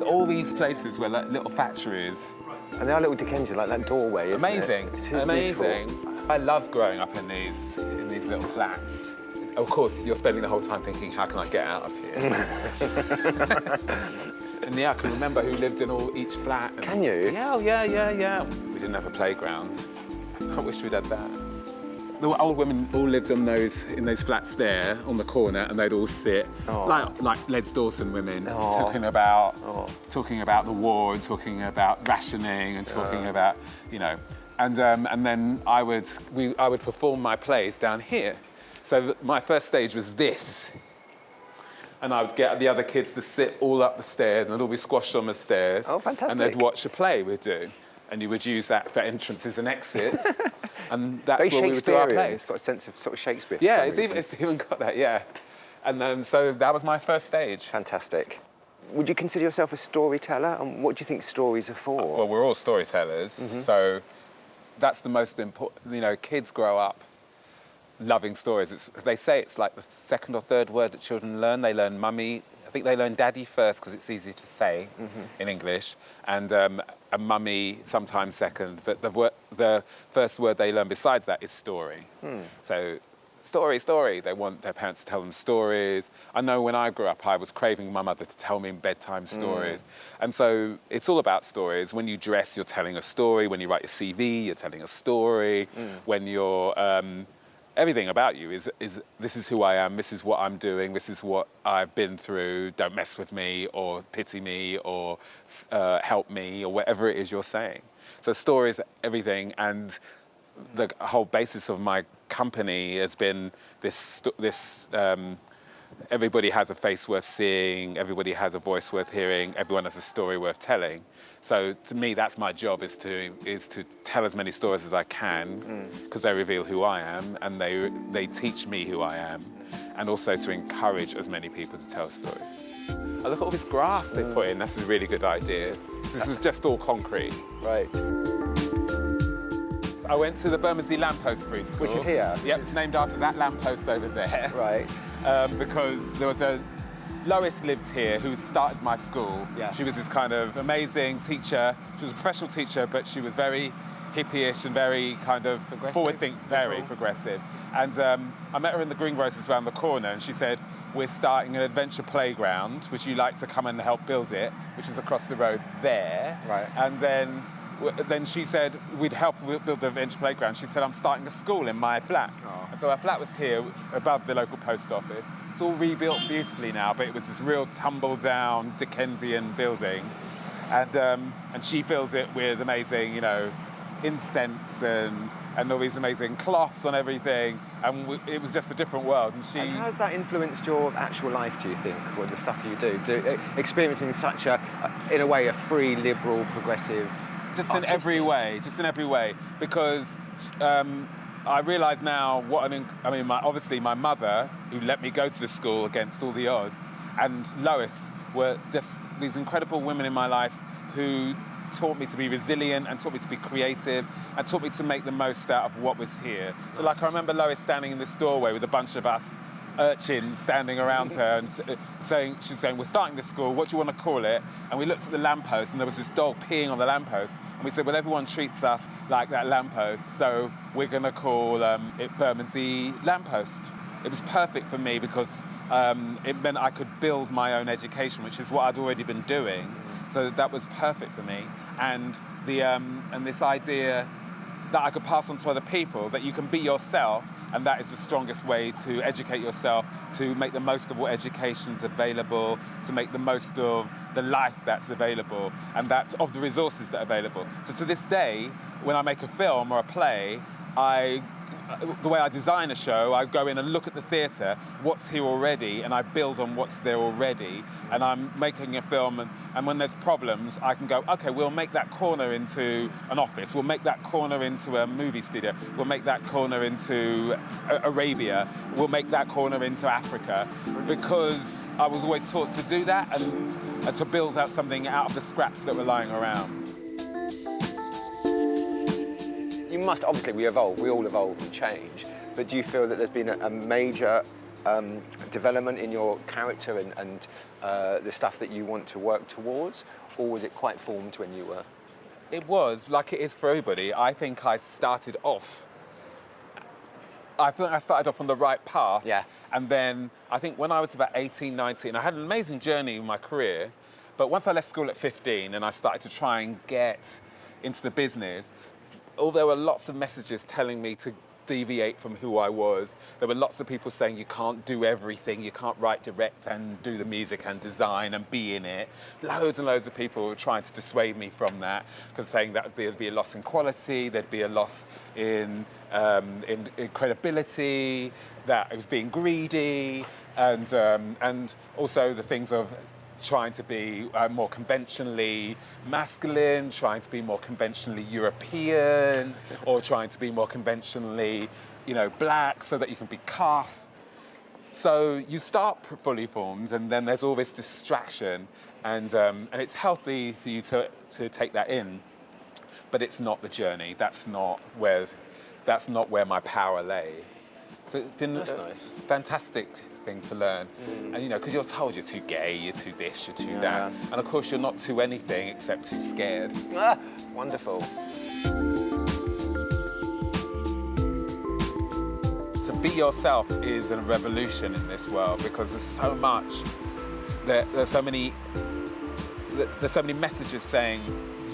all these places were like little factories. And they are little Dickensian, like that doorway, isn't Amazing, it? It's amazing. beautiful. I love growing up in these little flats. Of course, you're spending the whole time thinking, how can I get out of here? And yeah, I can remember who lived in each flat. And Can you? Yeah, yeah. We didn't have a playground. I wish we'd had that. The old women all lived in those flats there on the corner, and they'd all sit like Les Dawson women, talking about the war and talking about rationing and talking about, you know, and then I would perform my plays down here. So my first stage was this. And I would get the other kids to sit all up the stairs, and they'd all be squashed on the stairs. Oh, fantastic. And they'd watch a play we'd do. And you would use that for entrances and exits. And that's Very where we would do our Shakespearean, plays. got a sense of sort of Shakespeare for Yeah, some reason. it's even got that, yeah. And so that was my first stage. Fantastic. Would you consider yourself a storyteller? And what do you think stories are for? Well, we're all storytellers, so that's the most important. You know, kids grow up loving stories. They say it's like the second or third word that children learn. They learn mummy. I think they learn daddy first because it's easy to say in English, and a mummy sometimes second. But the first word they learn besides that is story. So story. They want their parents to tell them stories. I know when I grew up, I was craving my mother to tell me bedtime stories. And so it's all about stories. When you dress, you're telling a story. When you write your CV, you're telling a story. When you're everything about you is this is who I am, this is what I'm doing, this is what I've been through, don't mess with me, or pity me, or help me, or whatever it is you're saying. So stories, everything, and the whole basis of my company has been this everybody has a face worth seeing, everybody has a voice worth hearing, everyone has a story worth telling. So to me, that's my job, is to tell as many stories as I can, because they reveal who I am, and they teach me who I am, and also to encourage as many people to tell stories. Oh, look at all this grass they put in. That's a really good idea. This was just all concrete. Right. I went to the Bermondsey lamppost preschool. Which is here? Yep, it's named after that lamppost over there. Right. Because there was Lois lived here, who started my school. Yeah. She was this kind of amazing teacher. She was a professional teacher, but she was very hippie-ish and very kind of forward-thinking, very progressive. And I met her in the greengrocers around the corner, and she said, we're starting an adventure playground, would you like to come and help build it, which is across the road there. Right. And then she said, we'd help build the adventure playground. She said, I'm starting a school in my flat. Oh. And so our flat was here, above the local post office. It's all rebuilt beautifully now, but it was this real tumble-down Dickensian building. And she fills it with amazing, you know, incense and all these amazing cloths on everything. And it was just a different world. And how has that influenced your actual life, do you think, or the stuff you do? Experiencing such in a way, a free, liberal, progressive, just artistic. in every way, because I realise now obviously my mother, who let me go to the school against all the odds, and Lois were just these incredible women in my life who taught me to be resilient and taught me to be creative and taught me to make the most out of what was here. So like I remember Lois standing in this doorway with a bunch of us urchins standing around her and she's saying, we're starting this school, what do you want to call it? And we looked at the lamppost and there was this dog peeing on the lamppost. And we said, well, everyone treats us like that lamppost, so we're going to call it Bermondsey Lamppost. It was perfect for me because it meant I could build my own education, which is what I'd already been doing. So that was perfect for me. And this idea that I could pass on to other people, that you can be yourself, and that is the strongest way to educate yourself, to make the most of what education's available, to make the most of the life that's available, and that of the resources that are available. So to this day, when I make a film or a play, the way I design a show, I go in and look at the theatre, what's here already, and I build on what's there already. And I'm making a film, and when there's problems, I can go, okay, we'll make that corner into an office, we'll make that corner into a movie studio, we'll make that corner into Arabia, we'll make that corner into Africa, because I was always taught to do that and to build out something out of the scraps that were lying around. You must, obviously we all evolve and change, but do you feel that there's been a major development in your character and the stuff that you want to work towards, or was it quite formed when you were? It was, like it is for everybody. I think I started off on the right path. Yeah. And then I think when I was about 18, 19, I had an amazing journey in my career. But once I left school at 15 and I started to try and get into the business, there were lots of messages telling me to deviate from who I was. There were lots of people saying you can't do everything, you can't write, direct and do the music and design and be in it. Loads and loads of people were trying to dissuade me from that, because saying that there'd be a loss in quality, there'd be a loss in credibility, that it was being greedy, and also the things of trying to be more conventionally masculine, trying to be more conventionally European, or trying to be more conventionally, black, so that you can be cast. So you start fully formed, and then there's all this distraction, and it's healthy for you to take that in, but it's not the journey. That's not where my power lay. So it's been That's a nice. fantastic thing to learn. And because you're told you're too gay, you're too this, you're too that. And of course you're not too anything except too scared. Wonderful. To be yourself is a revolution in this world, because there's so much, there's so many messages saying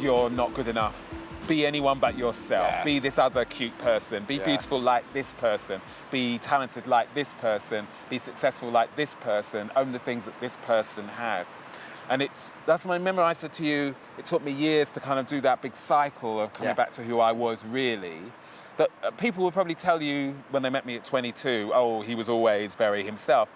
you're not good enough. Be anyone but yourself. Yeah. Be this other cute person. Be beautiful like this person. Be talented like this person. Be successful like this person. Own the things that this person has. And that's when I remember I said to you, it took me years to kind of do that big cycle of coming back to who I was really. But people would probably tell you when they met me at 22, oh, he was always very himself.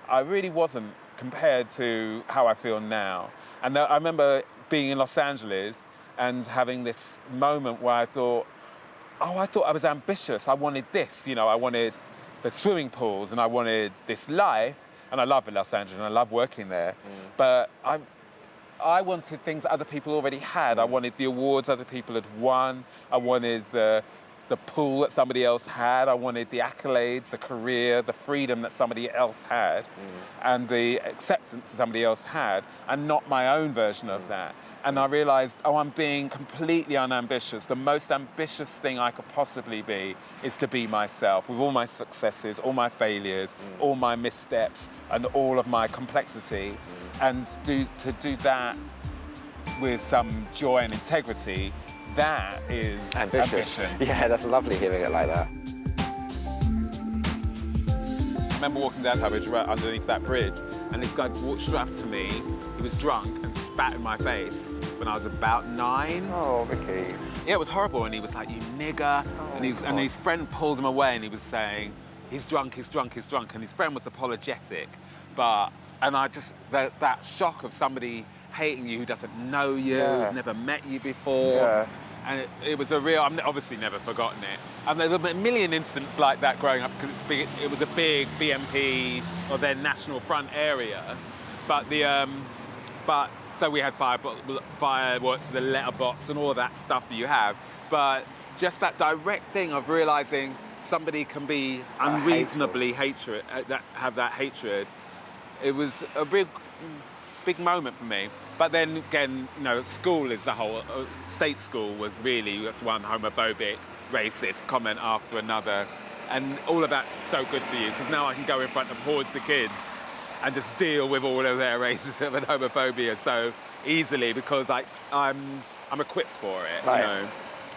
I really wasn't, compared to how I feel now. And I remember being in Los Angeles and having this moment where I thought I was ambitious. I wanted this, I wanted the swimming pools and I wanted this life. And I love Los Angeles and I love working there. But I wanted things that other people already had. I wanted the awards other people had won. I wanted the pool that somebody else had. I wanted the accolades, the career, the freedom that somebody else had, and the acceptance that somebody else had, and not my own version of that. And I realized, I'm being completely unambitious. The most ambitious thing I could possibly be is to be myself, with all my successes, all my failures, all my missteps, and all of my complexity. And to do that with some joy and integrity, that is ambition. Yeah, that's lovely hearing it like that. I remember walking down Harwich right underneath that bridge, and this guy walked straight up to me. He was drunk and spat in my face when I was about 9. Oh, Rikki. Yeah, it was horrible, and he was like, you nigger. And his friend pulled him away, and he was saying, he's drunk, he's drunk, he's drunk. And his friend was apologetic. And I just, that shock of somebody hating you who doesn't know you, who's never met you before. Yeah. And it was a real, I've obviously never forgotten it. And there's a million incidents like that growing up, because it was a big BNP, or then National Front area. So we had fireworks, the letterbox and all that stuff that you have. But just that direct thing of realizing somebody can be unreasonably have that hatred, it was a big moment for me. But then again, school is the whole, state school was really just one homophobic, racist comment after another. And all of that's so good for you, because now I can go in front of hordes of kids and just deal with all of their racism and homophobia so easily, because I'm equipped for it,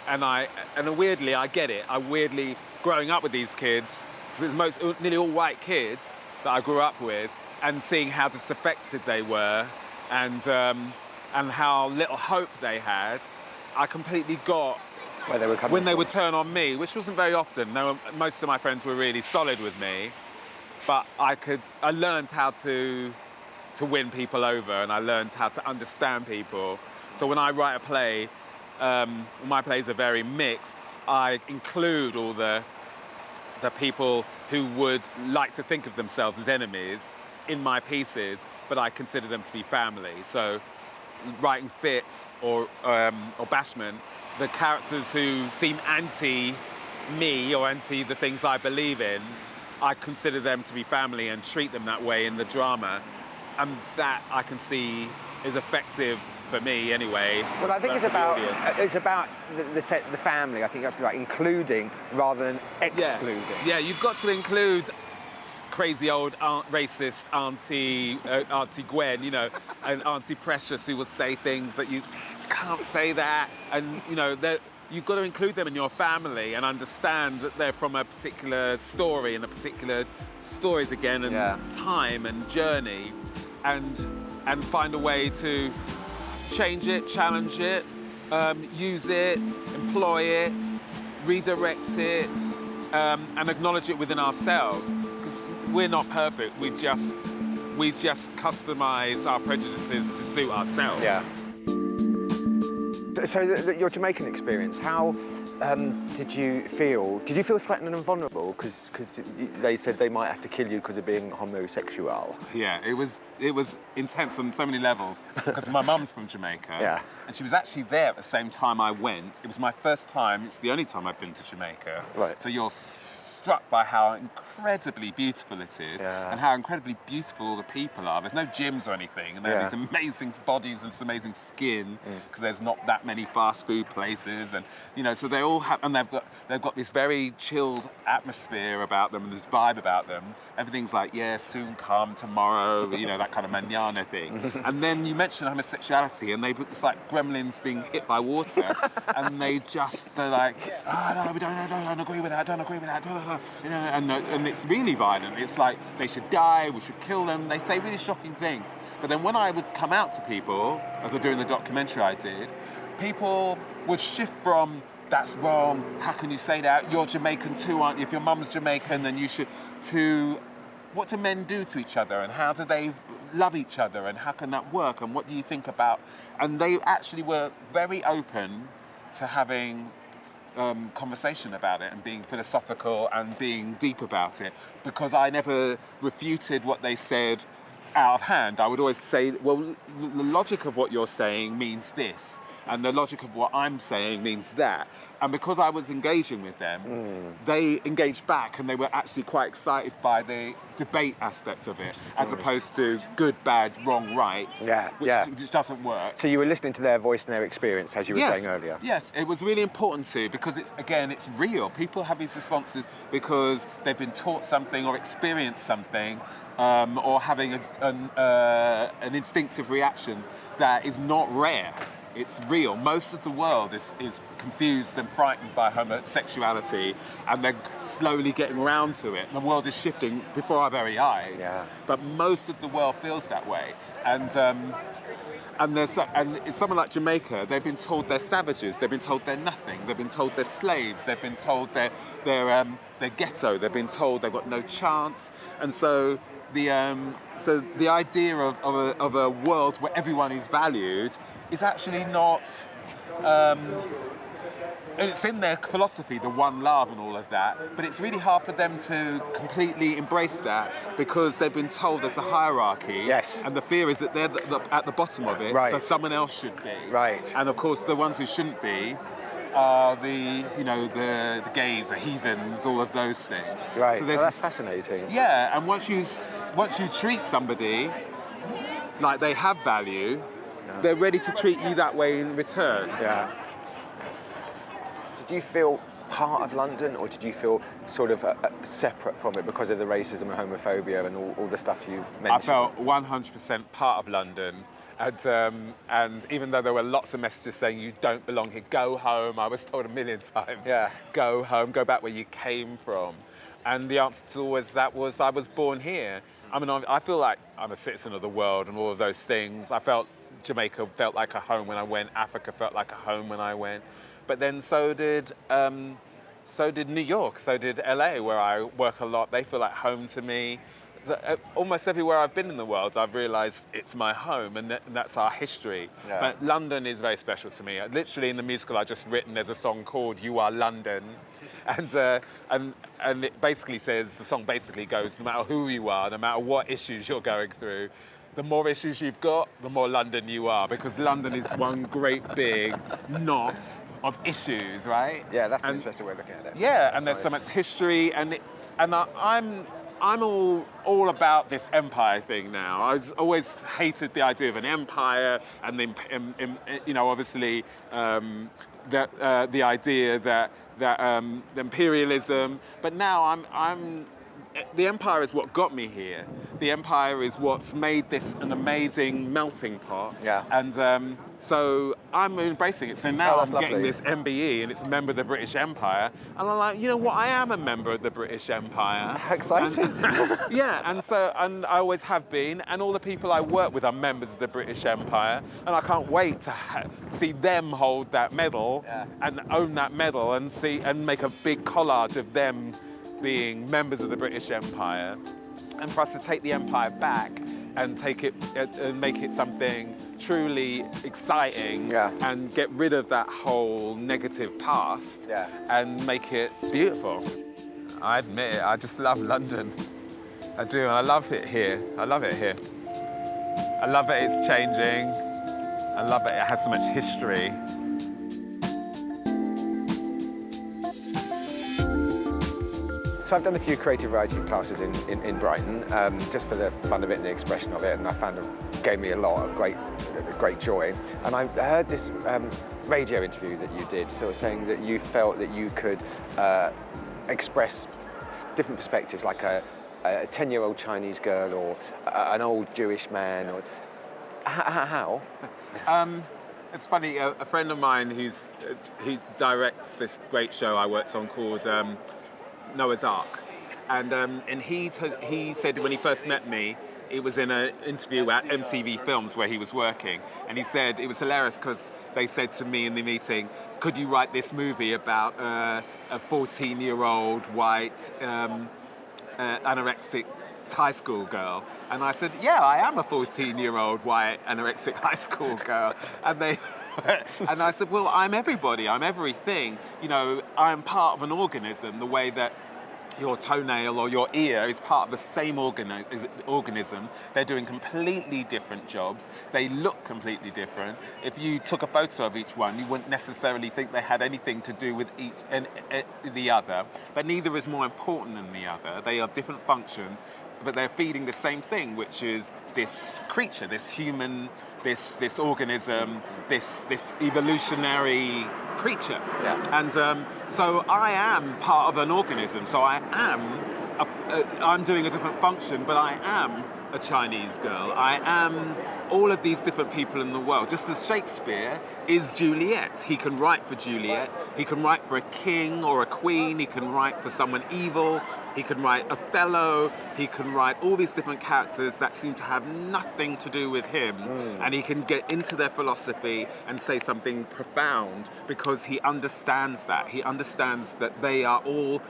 And weirdly, I get it. Growing up with these kids, because it's nearly all white kids that I grew up with, and seeing how disaffected they were, and how little hope they had, I completely got where they were coming when they from. would turn on me, which wasn't very often. Most of my friends were really solid with me, but I learned how to win people over, and I learned how to understand people. So when I write a play, my plays are very mixed. I include all the people who would like to think of themselves as enemies in my pieces, but I consider them to be family. So writing Fitz or Bashman, the characters who seem anti-me or anti the things I believe in, I consider them to be family and treat them that way in the drama. And that I can see is effective for me anyway. Well, I think it's about the family. I think you have to be like including rather than excluding. Yeah, you've got to include crazy old racist Auntie Gwen, you know, and Auntie Precious, who will say things that you can't say that, and you know you've got to include them in your family and understand that they're from a particular story and a particular stories again and time and journey, and find a way to change it, challenge it, use it, employ it, redirect it, and acknowledge it within ourselves. Because we're not perfect. We just customize our prejudices to suit ourselves. Yeah. So your Jamaican experience, how did you feel? Did you feel threatened and vulnerable? Because they said they might have to kill you because of being homosexual. Yeah, it was intense on so many levels. Because my mum's from Jamaica, and she was actually there at the same time I went. It was my first time. It's the only time I've been to Jamaica. Right. So you're struck by how incredibly beautiful it is, and how incredibly beautiful all the people are. There's no gyms or anything, and they have these amazing bodies and this amazing skin, because there's not that many fast food places, and you know, so they all have, and they've got this very chilled atmosphere about them, and this vibe about them. Everything's like, yeah, soon come, tomorrow, you know, that kind of manana thing. And then you mention homosexuality, and they put this like gremlins being hit by water, and they're like, oh no, we don't agree with that, don't agree with that, you know, and it's really violent. It's like they should die, we should kill them. They say really shocking things. But then when I would come out to people, as I do in the documentary I did, people would shift from, that's wrong, how can you say that? You're Jamaican too, aren't you? If your mum's Jamaican, then you should, to what do men do to each other, and how do they love each other, and how can that work, and what do you think about? And they actually were very open to having conversation about it and being philosophical and being deep about it, because I never refuted what they said out of hand. I would always say, well, the logic of what you're saying means this, and the logic of what I'm saying means that. And because I was engaging with them, they engaged back, and they were actually quite excited by the debate aspect of it, as opposed to good, bad, wrong, right, which doesn't work. So you were listening to their voice and their experience, as you were saying earlier. Yes, it was really important to, because it's real. People have these responses because they've been taught something or experienced something, or having an instinctive reaction that is not rare. It's real. Most of the world is confused and frightened by homosexuality, and they're slowly getting around to it. The world is shifting before our very eyes. Yeah. But most of the world feels that way. And it's someone like Jamaica, they've been told they're savages, they've been told they're nothing, they've been told they're slaves, they've been told they're ghetto, they've been told they've got no chance. And so the idea of a world where everyone is valued is actually not, and it's in their philosophy, the one love and all of that, but it's really hard for them to completely embrace that, because they've been told there's a hierarchy, and the fear is that they're at the bottom of it, so someone else should be. Right. And of course, the ones who shouldn't be are the gays, the heathens, all of those things. Right. So that's fascinating. Yeah, and once you treat somebody like they have value, they're ready to treat you that way in return. Yeah. Did you feel part of London, or did you feel sort of separate from it because of the racism and homophobia and all the stuff you've mentioned? I felt 100% part of London. And even though there were lots of messages saying you don't belong here, go home, I was told a million times, go home, go back where you came from. And the answer to always that was, I was born here. I mean, I feel like I'm a citizen of the world and all of those things. I felt Jamaica felt like a home when I went, Africa felt like a home when I went. But then so did New York, so did LA, where I work a lot. They feel like home to me. Almost everywhere I've been in the world, I've realised it's my home, and that's our history. Yeah. But London is very special to me. Literally, in the musical I just written, there's a song called "You Are London," and it basically says, the song basically goes, no matter who you are, no matter what issues you're going through, the more issues you've got, the more London you are, because London is one great big knot of issues, right? Yeah, that's an interesting way of looking at it. Yeah, and there's so much history, and And I'm all about this empire thing now. I've always hated the idea of an empire, and then obviously the idea that imperialism. But now I'm the empire is what got me here. The empire is what's made this an amazing melting pot. Yeah. And so I'm embracing it. So now I'm that's getting lovely. this MBE, and it's a member of the British Empire. And I'm like, you know what? I am a member of the British Empire. How exciting. Yeah, and I always have been, and all the people I work with are members of the British Empire, and I can't wait to see them hold that medal and own that medal, and make a big collage of them being members of the British Empire, and for us to take the empire back and take it and make it something truly exciting, and get rid of that whole negative past, and make it beautiful. I admit it, I just love London. I do, and I love it here. I love it here. I love it, it's changing. I love it has so much history. So I've done a few creative writing classes in Brighton, just for the fun of it and the expression of it, and I found it gave me a lot of great joy. And I heard this radio interview that you did, sort of saying that you felt that you could express different perspectives, like a 10-year-old Chinese girl or an old Jewish man, or how? It's funny, a friend of mine he directs this great show I worked on called Noah's Ark, and he said when he first met me, it was in an interview at MTV Films where he was working, and he said it was hilarious because they said to me in the meeting, could you write this movie about a 14-year-old white anorexic high school girl? And I said, yeah, I am a 14-year-old white anorexic high school girl. And I said, well, I'm everybody, I'm everything. You know, I'm part of an organism, the way that your toenail or your ear is part of the same organism. They're doing completely different jobs. They look completely different. If you took a photo of each one, you wouldn't necessarily think they had anything to do with each and the other. But neither is more important than the other. They have different functions, but they're feeding the same thing, which is this creature, this human, this organism, this evolutionary creature. Yeah. And so I am part of an organism. So I'm doing a different function, but I am a Chinese girl. I am all of these different people in the world. Just as Shakespeare is Juliet. He can write for Juliet. He can write for a king or a queen. He can write for someone evil. He can write Othello. He can write all these different characters that seem to have nothing to do with him. And he can get into their philosophy and say something profound because he understands that. He understands that they are all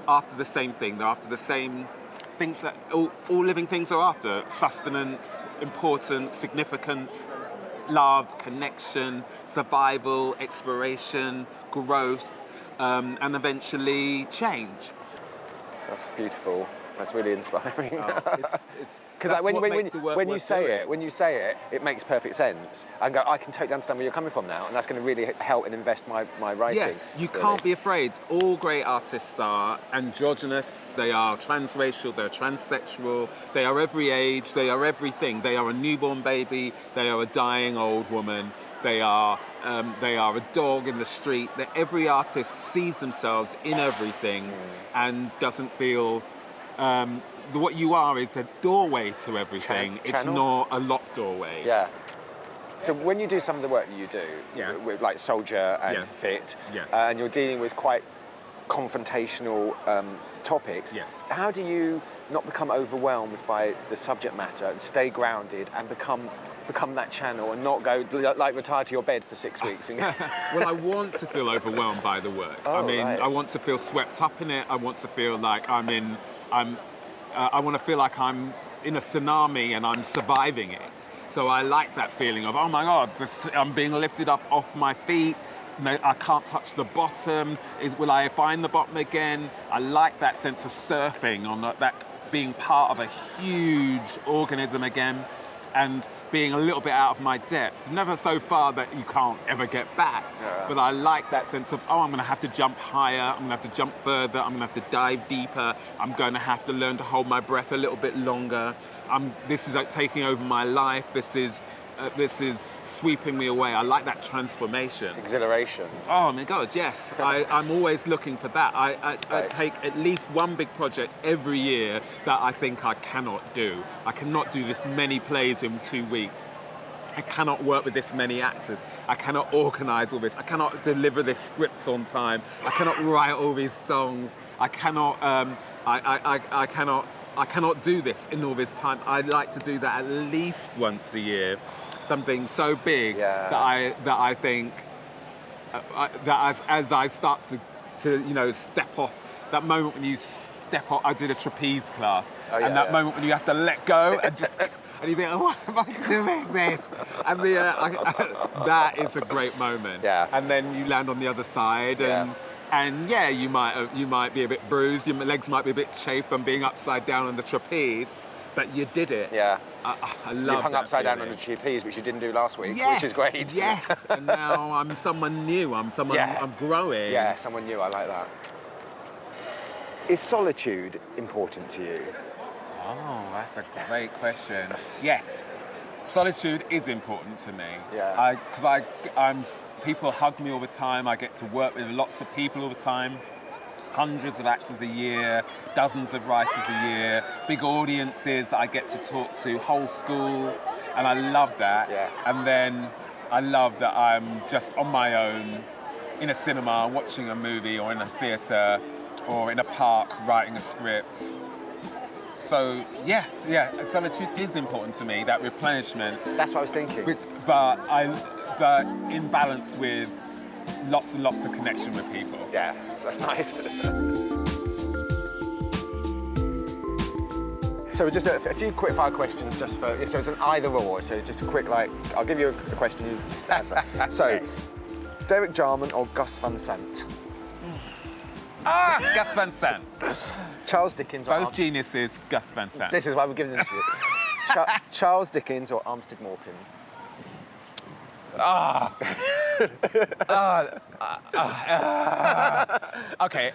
after the same thing. They're after the same things that all living things are after: sustenance, importance, significance, love, connection, survival, exploration, growth, and eventually change. That's beautiful. That's really inspiring. Because Because when you say it, it makes perfect sense. I can totally understand where you're coming from now, and that's going to really help and invest my writing. Yes, you can't be afraid. All great artists are androgynous, they are transracial, they're transsexual, they are every age, they are everything. They are a newborn baby, they are a dying old woman, they are a dog in the street. Every artist sees themselves in everything and doesn't feel... what you are is a doorway to everything. It's not a locked doorway. Yeah. So when you do some of the work that you do, with like Soldier and Fit, and you're dealing with quite confrontational topics, how do you not become overwhelmed by the subject matter and stay grounded and become that channel and not go like retire to your bed for 6 weeks? Well, I want to feel overwhelmed by the work. I want to feel swept up in it. I want to feel like I want to feel like I'm in a tsunami and I'm surviving it. So I like that feeling of, oh my God, I'm being lifted up off my feet. I can't touch the bottom. Will I find the bottom again? I like that sense of surfing on that being part of a huge organism again. And being a little bit out of my depth. Never so far that you can't ever get back. Yeah. But I like that sense of, I'm going to have to jump higher, I'm going to have to jump further, I'm going to have to dive deeper, I'm going to have to learn to hold my breath a little bit longer. This is like taking over my life. This is sweeping me away. I like that transformation. It's exhilaration. Oh my God, yes. I'm always looking for that. I take at least one big project every year that I think I cannot do. I cannot do this many plays in 2 weeks. I cannot work with this many actors. I cannot organise all this. I cannot deliver this scripts on time. I cannot write all these songs. I cannot. I cannot do this in all this time. I like to do that at least once a year. Something so big that I think that as I start to step off, that moment when you step off. I did a trapeze class, that moment when you have to let go and just and you think, oh, why am I doing this? And that is a great moment. Yeah. And then you land on the other side and you might be a bit bruised. Your legs might be a bit chafed from being upside down on the trapeze. But you did it. Yeah. I love that. You hung upside down on the feeling. trapeze, which you didn't do last week, Yes, which is great. Yes, and now I'm someone new. I'm growing. Yeah, someone new. I like that. Is solitude important to you? Oh, that's a great question. Yes, solitude is important to me. Yeah. Because people hug me all the time. I get to work with lots of people all the time. Hundreds of actors a year, dozens of writers a year, big audiences I get to talk to, whole schools, and I love that. Yeah. And then I love that I'm just on my own in a cinema watching a movie or in a theatre or in a park writing a script. So yeah, solitude is important to me, that replenishment. That's what I was thinking. But in balance with lots and lots of connection with people. Yeah, that's nice. So just a few quick fire questions so it's an either or, so just a quick I'll give you a question, you answer. So, Derek Jarman or Gus Van Sant? Gus Van Sant. Charles Dickens or... Both geniuses, Gus Van Sant. This is why we're giving them to you. Charles Dickens or Armstead Maupin? Okay,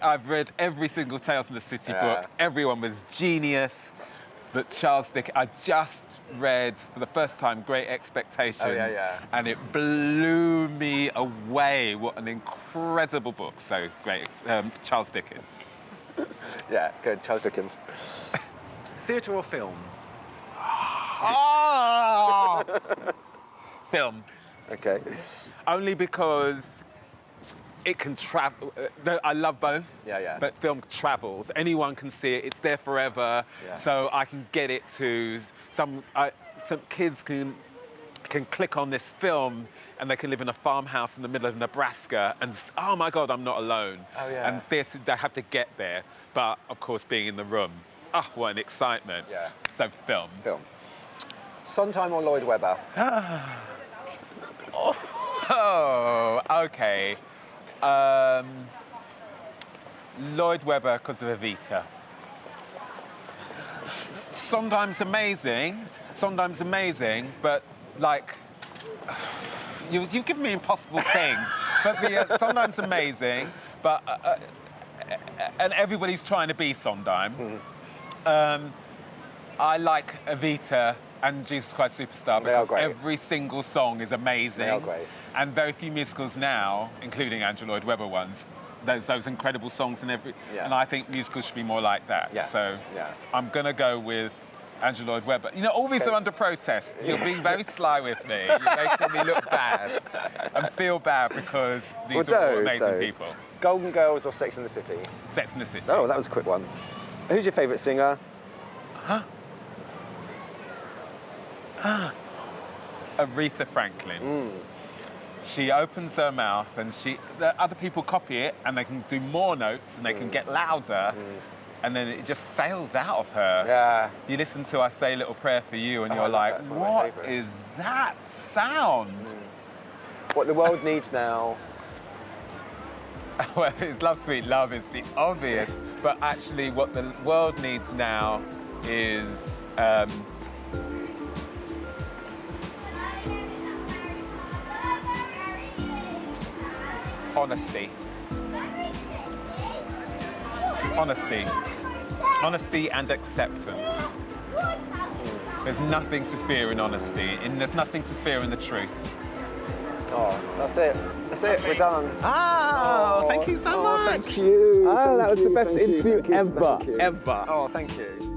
I've read every single Tales from the City book. Everyone was genius. But Charles Dickens, I just read for the first time Great Expectations. And it blew me away. What an incredible book. So great. Charles Dickens. Yeah, good. Charles Dickens. Theatre or film? Film. Okay. Only because it can travel. I love both. Yeah. But film travels. Anyone can see it. It's there forever. Yeah. So I can get it to some kids can click on this film and they can live in a farmhouse in the middle of Nebraska and oh my God, I'm not alone. Oh yeah. And theatre, they have to get there. But of course, being in the room, what an excitement. Yeah. So film. Film. Sondheim or Lloyd Webber? Oh, okay. Lloyd Webber because of Evita. Sometimes amazing, but you give me impossible things. But sometimes amazing, but and everybody's trying to be Sondheim. I like Evita and Jesus Christ Superstar because every single song is amazing. They are great. And very few musicals now, including Andrew Lloyd Webber ones, there's those incredible songs and and I think musicals should be more like that. Yeah. So I'm gonna go with Andrew Lloyd Webber. You know, all these are under protest. You're being very sly with me. You're making me look bad and feel bad because these are all amazing people. Golden Girls or Sex and the City? Sex and the City. Oh, that was a quick one. Who's your favourite singer? Aretha Franklin. She opens her mouth and the other people copy it and they can do more notes and they can get louder and then it just sails out of her. Yeah. You listen to I Say a Little Prayer for You and you're like, what is that sound? What the world needs now. Well, it's Love Sweet Love is the obvious, but actually what the world needs now is honesty. Honesty. Honesty and acceptance. There's nothing to fear in honesty, and there's nothing to fear in the truth. Oh, that's it. That's it. We're done. Oh, thank you so much. Thank you. Oh, that was the best Thank you. interview Thank you. ever. Thank you. Ever. Oh, thank you.